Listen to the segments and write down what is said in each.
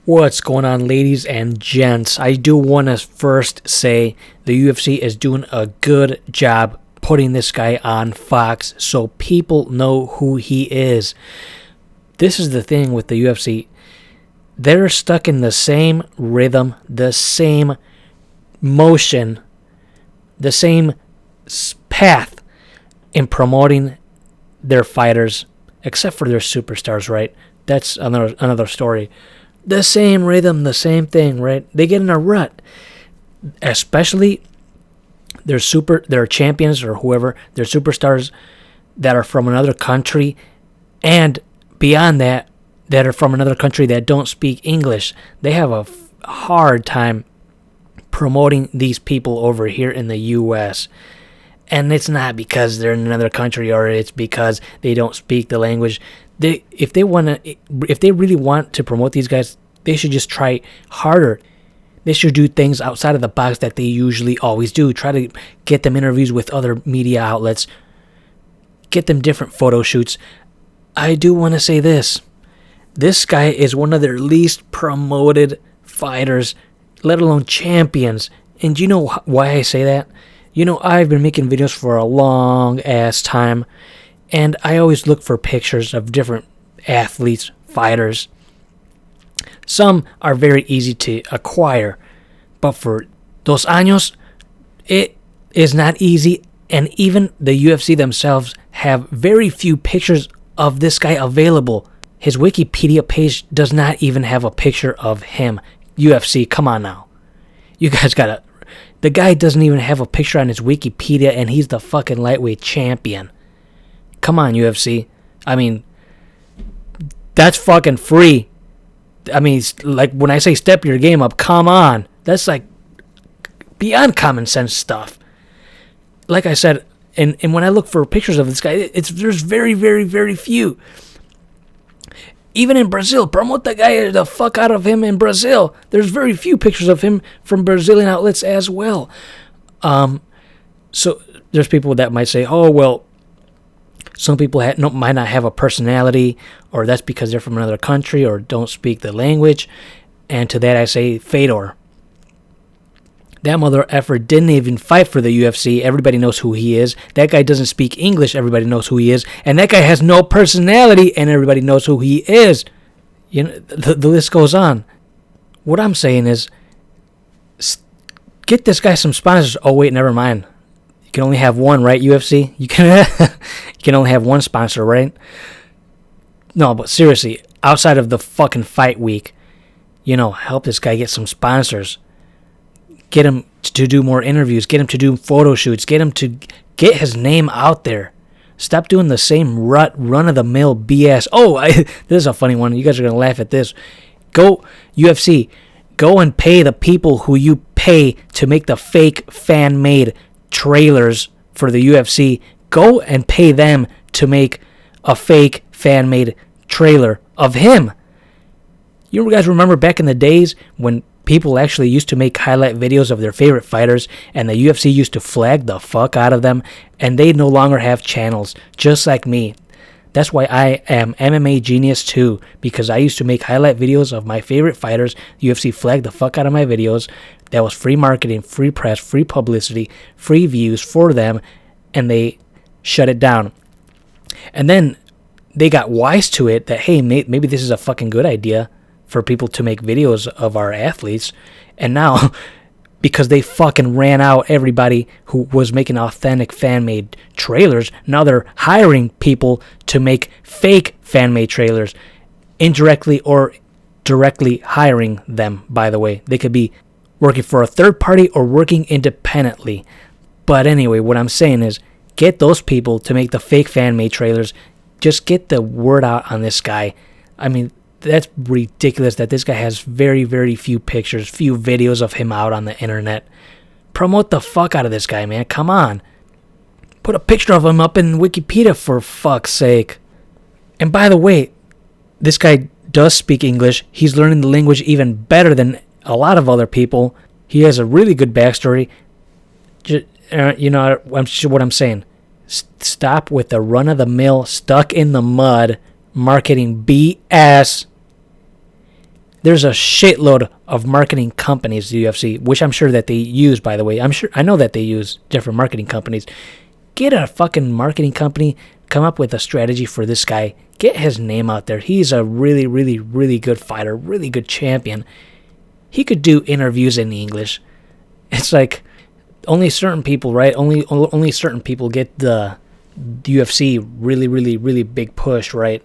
What's going on, ladies and gents? I do want to first say the UFC is doing a good job putting this guy on Fox so people know who he is. This is the thing with the UFC. They're stuck in the same rhythm, the same motion, the same path in promoting their fighters, except for their superstars, right? That's another story. The same rhythm, the same thing, right? They get in a rut. Especially their champions or whoever, their superstars that are from another country, and beyond that are from another country that don't speak English. They have a hard time promoting these people over here in the U.S. And it's not because they're in another country or it's because they don't speak the language. If they really want to promote these guys, they should just try harder. They should do things outside of the box that they usually always do. Try to get them interviews with other media outlets. Get them different photo shoots. I do want to say this. This guy is one of their least promoted fighters, let alone champions. And you know why I say that? You know, I've been making videos for a long ass time. And I always look for pictures of different athletes, fighters. Some are very easy to acquire. But for Dos Anjos, it is not easy. And even the UFC themselves have very few pictures of this guy available. His Wikipedia page does not even have a picture of him. UFC, come on now. You guys gotta... The guy doesn't even have a picture on his Wikipedia, and he's the fucking lightweight champion. Come on, UFC. I mean, that's fucking free. I mean, like when I say step your game up, come on. That's like beyond common sense stuff. Like I said, and when I look for pictures of this guy, there's very, very, very few. Even in Brazil, promote the guy the fuck out of him in Brazil. There's very few pictures of him from Brazilian outlets as well. So there's people that might say, oh, well, some people might not have a personality, or that's because they're from another country or don't speak the language. And to that I say, Fedor. That mother effer didn't even fight for the UFC. Everybody knows who he is. That guy doesn't speak English. Everybody knows who he is. And that guy has no personality, and everybody knows who he is. You know, the list goes on. What I'm saying is, get this guy some sponsors. Oh wait, never mind. You can only have one, right, UFC? You can only have one sponsor, right? No, but seriously, outside of the fucking fight week, help this guy get some sponsors. Get him to do more interviews. Get him to do photo shoots. Get him to get his name out there. Stop doing the same run-of-the-mill BS. Oh, this is a funny one. You guys are going to laugh at this. Go, UFC, go and pay the people who you pay to make the fake fan-made trailers for the UFC. Go and pay them to make a fake fan-made trailer of him. You guys remember back in the days when people actually used to make highlight videos of their favorite fighters, and the UFC used to flag the fuck out of them, and they no longer have channels, just like me. That's why I am MMA Genius too, because I used to make highlight videos of my favorite fighters. The UFC flagged the fuck out of my videos. That was free marketing, free press, free publicity, free views for them, and they shut it down. And then they got wise to it that, hey, maybe this is a fucking good idea for people to make videos of our athletes. And now, because they fucking ran out everybody who was making authentic fan-made trailers, now they're hiring people to make fake fan-made trailers, indirectly or directly hiring them, by the way. They could be working for a third party or working independently. But anyway, what I'm saying is, get those people to make the fake fan-made trailers. Just get the word out on this guy. I mean, that's ridiculous that this guy has very, very few pictures, few videos of him out on the internet. Promote the fuck out of this guy, man. Come on. Put a picture of him up in Wikipedia, for fuck's sake. And by the way, this guy does speak English. He's learning the language even better than a lot of other people. He has a really good backstory. What I'm saying. Stop with the run-of-the-mill, stuck-in-the-mud marketing BS. there's a shitload of marketing companies, the UFC, which I'm sure that they use, by the way. I know that they use different marketing companies. Get a fucking marketing company, come up with a strategy for this guy, get his name out there. He's a really, really, really good fighter, really good champion. He could do interviews in English. It's like only certain people, right? Only certain people get the UFC really, really, really big push, right?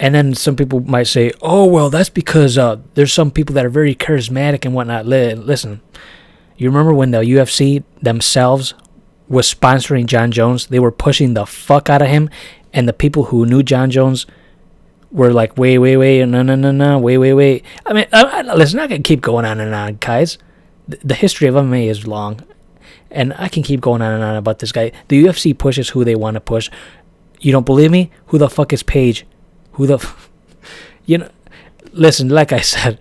And then some people might say, oh, well, that's because there's some people that are very charismatic and whatnot. Listen, you remember when the UFC themselves was sponsoring Jon Jones? They were pushing the fuck out of him. And the people who knew Jon Jones were like, wait, no. Wait. I mean, listen, I can keep going on and on, guys. The history of MMA is long. And I can keep going on and on about this guy. The UFC pushes who they want to push. You don't believe me? Who the fuck is Paige? Listen, like I said,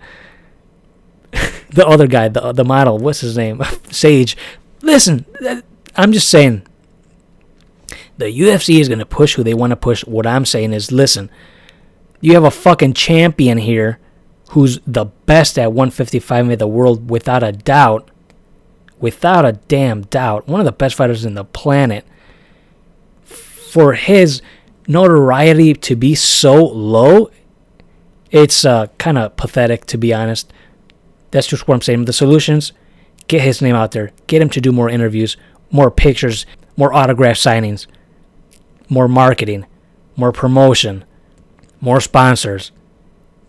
the other guy, the model, what's his name? Sage. Listen, I'm just saying, the UFC is going to push who they want to push. What I'm saying is, listen, you have a fucking champion here who's the best at 155 in the world without a doubt. Without a damn doubt. One of the best fighters in the planet. For his notoriety to be so low, it's kind of pathetic, to be honest. That's just what I'm saying. The solutions, get his name out there. Get him to do more interviews, more pictures, more autograph signings, more marketing, more promotion, more sponsors.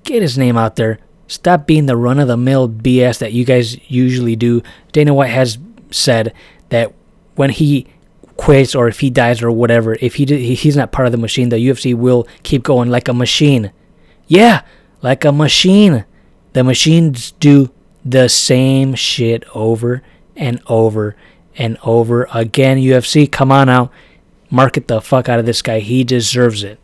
Get his name out there. Stop being the run-of-the-mill BS that you guys usually do. Dana White has said that when he quits or if he dies or whatever, if he's not part of the machine, the UFC will keep going like a machine. Yeah, like a machine. The machines do the same shit over and over and over again. UFC, come on now. Market the fuck out of this guy. He deserves it.